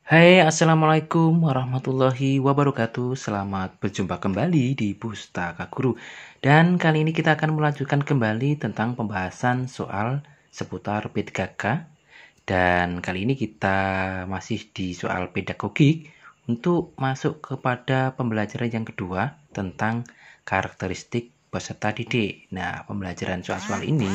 Hai, assalamualaikum warahmatullahi wabarakatuh. Selamat berjumpa kembali di Pustaka Guru. Dan kali ini kita akan melanjutkan kembali tentang pembahasan soal seputar P3K. Dan kali ini kita masih di soal pedagogik untuk masuk kepada pembelajaran yang kedua tentang karakteristik peserta didik. Nah, pembelajaran soal-soal ini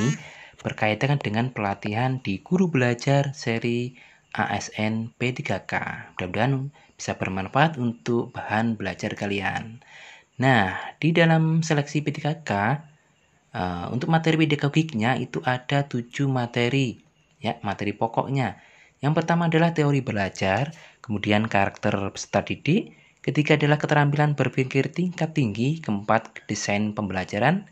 berkaitan dengan pelatihan di Guru Belajar seri ASN P3K. Mudah-mudahan bisa bermanfaat untuk bahan belajar kalian. Nah, di dalam seleksi P3K, untuk materi pedagogiknya itu ada 7 materi, ya, materi pokoknya. Yang pertama adalah teori belajar, kemudian karakter peserta didik, ketiga adalah keterampilan berpikir tingkat tinggi, keempat desain pembelajaran,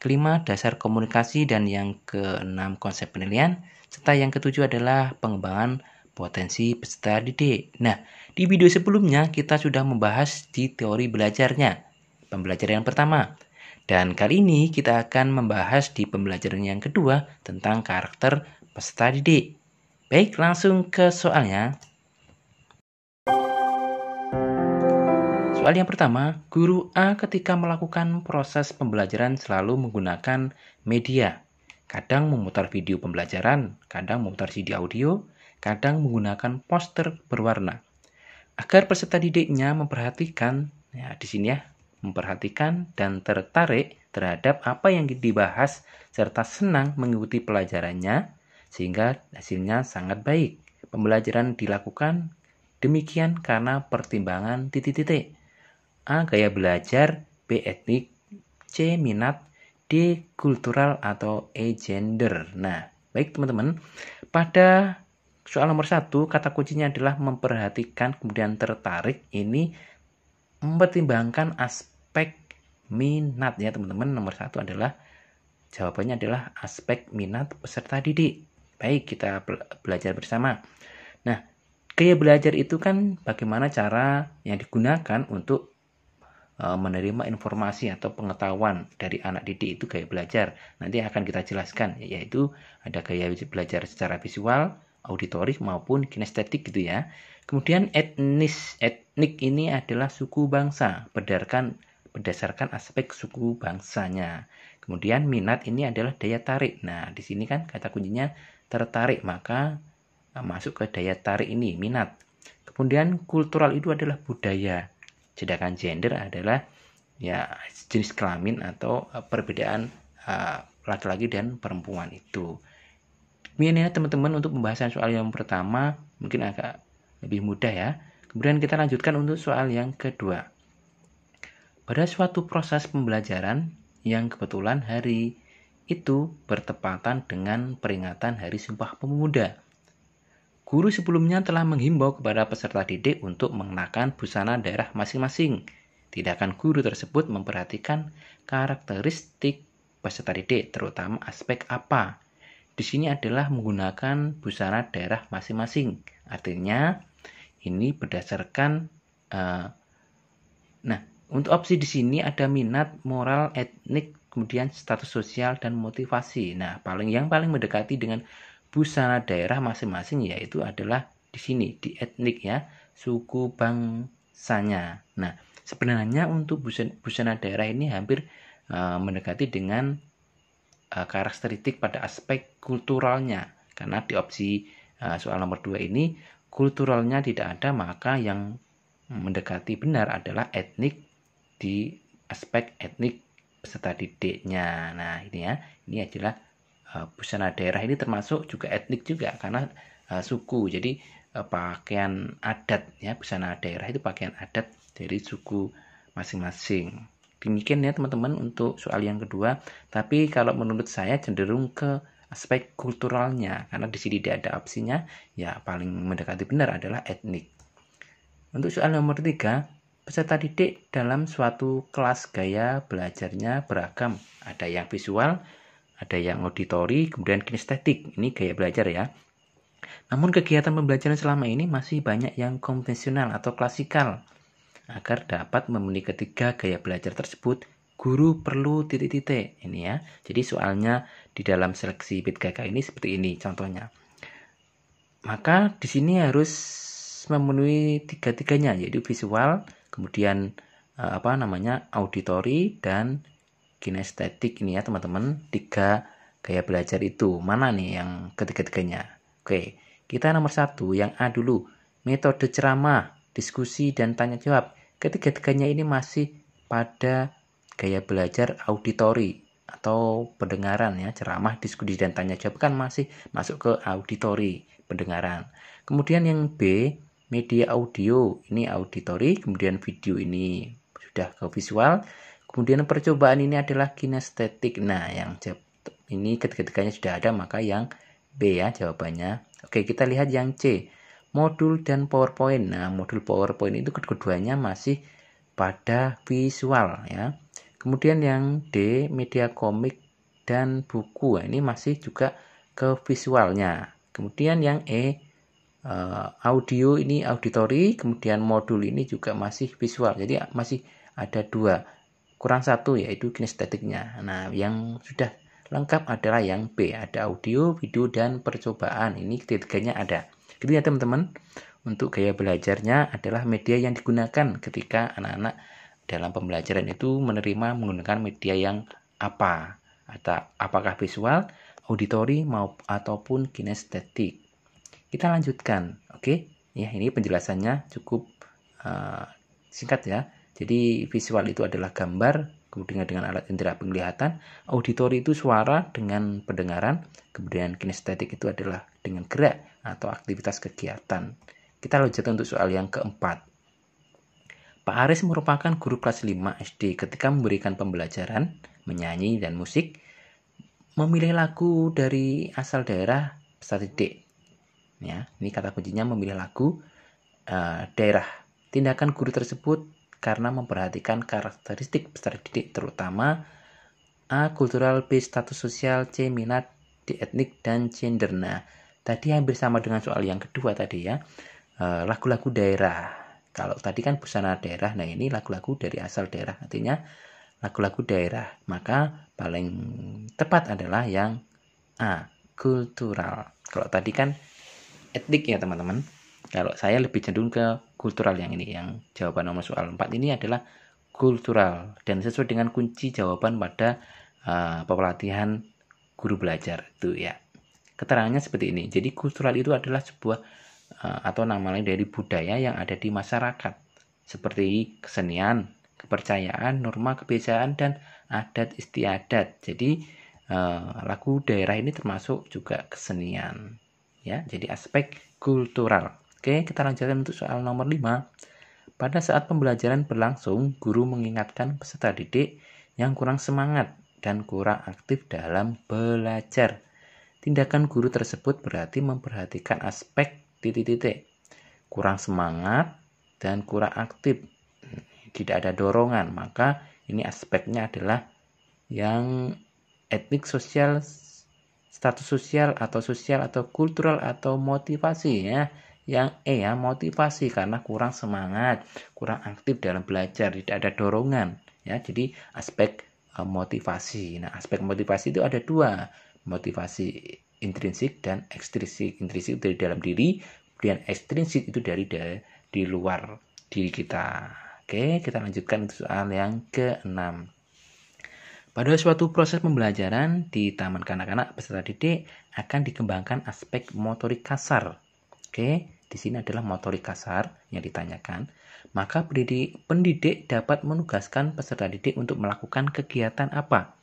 kelima dasar komunikasi, dan yang keenam konsep penilaian, serta yang ketujuh adalah pengembangan potensi peserta didik. Nah, di video sebelumnya kita sudah membahas di teori belajarnya, pembelajaran yang pertama. Dan kali ini kita akan membahas di pembelajaran yang kedua tentang karakter peserta didik. Baik, langsung ke soalnya. Soal yang pertama, guru A ketika melakukan proses pembelajaran selalu menggunakan media. Kadang memutar video pembelajaran, kadang memutar CD audio, kadang menggunakan poster berwarna. Agar peserta didiknya memperhatikan, ya di sini ya, memperhatikan dan tertarik terhadap apa yang dibahas serta senang mengikuti pelajarannya sehingga hasilnya sangat baik. Pembelajaran dilakukan demikian karena pertimbangan titik-titik. A. Gaya belajar, B. Etnik, C. Minat, D. Kultural, atau E. Gender. Nah, baik teman-teman, pada soal nomor 1, kata kuncinya adalah memperhatikan, kemudian tertarik. Ini mempertimbangkan aspek minat ya teman-teman. Nomor 1 adalah, jawabannya adalah aspek minat peserta didik. Baik, kita belajar bersama. Nah, gaya belajar itu kan bagaimana cara yang digunakan untuk menerima informasi atau pengetahuan dari anak didik, itu gaya belajar. Nanti akan kita jelaskan, yaitu ada gaya belajar secara visual, auditorik maupun kinestetik gitu ya. Kemudian etnik ini adalah suku bangsa berdasarkan aspek suku bangsanya. Kemudian minat ini adalah daya tarik. Nah, di sini kan kata kuncinya tertarik, maka masuk ke daya tarik ini, minat. Kemudian kultural itu adalah budaya. Sedangkan gender adalah ya jenis kelamin atau perbedaan laki-laki dan perempuan itu. Ini ya teman-teman untuk pembahasan soal yang pertama mungkin agak lebih mudah ya. Kemudian kita lanjutkan untuk soal yang kedua. Pada suatu proses pembelajaran yang kebetulan hari itu bertepatan dengan peringatan Hari Sumpah Pemuda, guru sebelumnya telah menghimbau kepada peserta didik untuk mengenakan busana daerah masing-masing. Tindakan guru tersebut memperhatikan karakteristik peserta didik, terutama aspek apa. Di sini adalah menggunakan busana daerah masing-masing. Artinya ini berdasarkan untuk opsi di sini ada minat, moral, etnik, kemudian status sosial dan motivasi. Nah, yang paling mendekati dengan busana daerah masing-masing yaitu adalah di sini di etnik ya, suku bangsanya. Nah, sebenarnya untuk busana daerah ini hampir mendekati dengan karakteristik pada aspek kulturalnya, karena di opsi soal nomor 2 ini kulturalnya tidak ada, maka yang mendekati benar adalah etnik di aspek etnik peserta didiknya. Nah, ini ya, ini adalah busana daerah ini termasuk juga etnik juga karena suku. Jadi pakaian adat ya, busana daerah itu pakaian adat dari suku masing-masing. Demikian ya teman-teman untuk soal yang kedua. Tapi kalau menurut saya cenderung ke aspek kulturalnya karena di sini tidak ada opsinya, ya paling mendekati benar adalah etnik. Untuk soal nomor 3, peserta didik dalam suatu kelas gaya belajarnya beragam. Ada yang visual, ada yang auditori, kemudian kinestetik. Ini gaya belajar ya. Namun kegiatan pembelajaran selama ini masih banyak yang konvensional atau klasikal. Agar dapat memenuhi ketiga gaya belajar tersebut, guru perlu titik-titik. Ini ya. Jadi soalnya di dalam seleksi P3K ini seperti ini contohnya. Maka di sini harus memenuhi tiga-tiganya, yaitu visual, kemudian auditory dan kinestetik. Ini ya teman-teman, 3 gaya belajar itu. Mana nih yang ketiga-tiganya? Oke, kita nomor 1 yang A dulu. Metode ceramah, diskusi, dan tanya jawab. Ketiga-tiganya ini masih pada gaya belajar auditory atau pendengaran ya. Ceramah, diskusi, dan tanya jawab kan masih masuk ke auditory, pendengaran. Kemudian yang B, media audio, ini auditory, kemudian video ini sudah ke visual. Kemudian percobaan ini adalah kinestetik. Nah, yang ini ketiga-tiganya sudah ada, maka yang B ya jawabannya. Oke, kita lihat yang C, modul dan PowerPoint. Nah, modul PowerPoint itu keduanya masih pada visual ya. Kemudian yang D, media komik dan buku. Nah, ini masih juga ke visualnya. Kemudian yang E, audio ini auditory, kemudian modul ini juga masih visual. Jadi masih ada 2, kurang 1 yaitu kinestetiknya. Nah, yang sudah lengkap adalah yang B, ada audio, video, dan percobaan. Ini ketiga-tiganya ada. Gitu ya teman-teman. Untuk gaya belajarnya adalah media yang digunakan ketika anak-anak dalam pembelajaran itu menerima menggunakan media yang apa. Apakah visual, auditory, ataupun kinestetik. Kita lanjutkan. Oke. Ya, ini penjelasannya cukup singkat ya. Jadi visual itu adalah gambar, kemudian dengan alat indera penglihatan, auditory itu suara dengan pendengaran, kemudian kinestetik itu adalah dengan gerak atau aktivitas kegiatan. Kita lanjutkan untuk soal yang keempat. Pak Aris merupakan guru kelas 5 SD. Ketika memberikan pembelajaran menyanyi dan musik, memilih lagu dari asal daerah peserta didik. Ya, ini kata kuncinya memilih lagu daerah. Tindakan guru tersebut karena memperhatikan karakteristik peserta didik, terutama A, kultural, B, status sosial, C, minat, D, etnik, dan gender. Nah, tadi hampir sama dengan soal yang kedua tadi ya, lagu-lagu daerah. Kalau tadi kan busana daerah, nah ini lagu-lagu dari asal daerah, artinya lagu-lagu daerah. Maka paling tepat adalah yang A, kultural. Kalau tadi kan etnik ya teman-teman. Kalau saya lebih cenderung ke kultural yang ini. Yang jawaban nomor soal 4 ini adalah kultural. Dan sesuai dengan kunci jawaban pada pelatihan guru belajar itu ya. Keterangannya seperti ini. Jadi kultural itu adalah sebuah atau nama lain dari budaya yang ada di masyarakat. Seperti kesenian, kepercayaan, norma, kebiasaan, dan adat istiadat. Jadi lagu daerah ini termasuk juga kesenian. Ya, jadi aspek kultural. Oke, kita lanjutkan untuk soal nomor 5. Pada saat pembelajaran berlangsung, guru mengingatkan peserta didik yang kurang semangat dan kurang aktif dalam belajar. Tindakan guru tersebut berarti memperhatikan aspek kurang semangat dan kurang aktif. Tidak ada dorongan, maka ini aspeknya adalah yang etnik, sosial, status sosial atau kultural atau motivasi ya. Yang E ya, motivasi karena kurang semangat, kurang aktif dalam belajar, tidak ada dorongan ya. Jadi aspek motivasi. Nah, aspek motivasi itu ada 2, motivasi intrinsik dan ekstrinsik. Intrinsik dari dalam diri, kemudian ekstrinsik itu dari di luar diri kita. Oke, kita lanjutkan untuk soal yang ke-6. Pada suatu proses pembelajaran di taman kanak-kanak, peserta didik akan dikembangkan aspek motorik kasar. Oke, di sini adalah motorik kasar yang ditanyakan. Maka pendidik dapat menugaskan peserta didik untuk melakukan kegiatan apa?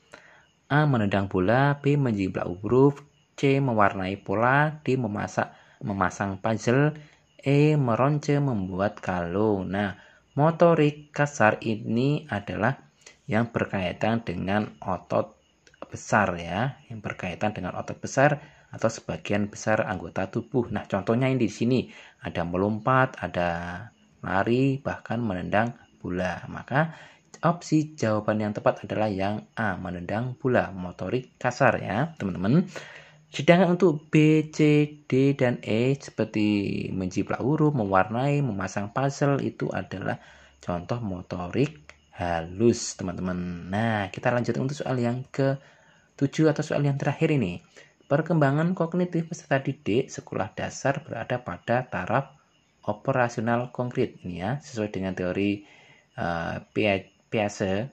A, menendang bola, B, menjiplak huruf, C, mewarnai pola, D, memasang puzzle, E, meronce, membuat kalung. Nah, motorik kasar ini adalah yang berkaitan dengan otot besar ya, yang berkaitan dengan otot besar atau sebagian besar anggota tubuh. Nah, contohnya ini di sini ada melompat, ada lari, bahkan menendang bola. Maka opsi jawaban yang tepat adalah yang A, menendang bola, motorik kasar ya, teman-teman. Sedangkan untuk B, C, D, dan E seperti menjiplak huruf, mewarnai, memasang puzzle itu adalah contoh motorik halus, teman-teman. Nah, kita lanjutkan untuk soal yang ke-7 atau soal yang terakhir ini. Perkembangan kognitif peserta didik sekolah dasar berada pada taraf operasional konkret ini ya, sesuai dengan teori Piaget,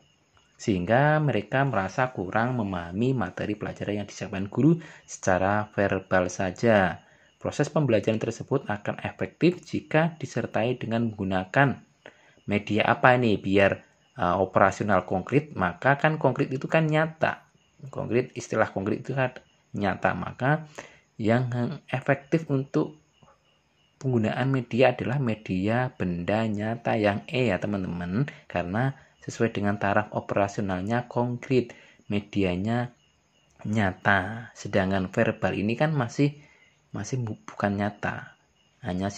sehingga mereka merasa kurang memahami materi pelajaran yang disampaikan guru secara verbal saja. Proses pembelajaran tersebut akan efektif jika disertai dengan menggunakan media apa ini biar operasional konkret, maka kan konkret itu kan nyata. Istilah konkret itu kan nyata, maka yang efektif untuk penggunaan media adalah media benda nyata yang ya teman-teman, karena sesuai dengan taraf operasionalnya konkret, medianya nyata. Sedangkan verbal ini kan masih bukan nyata, hanya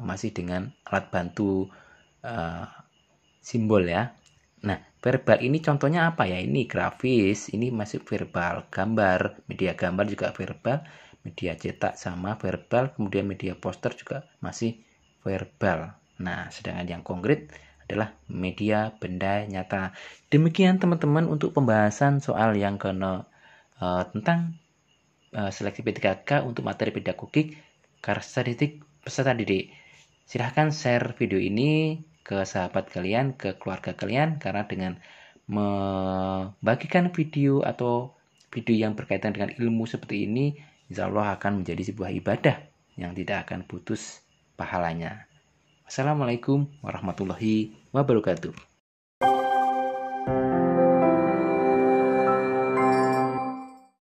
masih dengan alat bantu simbol ya. Nah, verbal ini contohnya apa ya? Ini grafis, ini masih verbal. Gambar, media gambar juga verbal, media cetak sama verbal, kemudian media poster juga masih verbal. Nah, sedangkan yang konkret adalah media benda nyata. Demikian teman-teman untuk pembahasan soal yang tentang seleksi P3K untuk materi pedagogik karakteristik peserta didik. Silahkan share video ini ke sahabat kalian, ke keluarga kalian, karena dengan membagikan video atau video yang berkaitan dengan ilmu seperti ini, insya Allah akan menjadi sebuah ibadah yang tidak akan putus pahalanya. Assalamualaikum warahmatullahi wabarakatuh.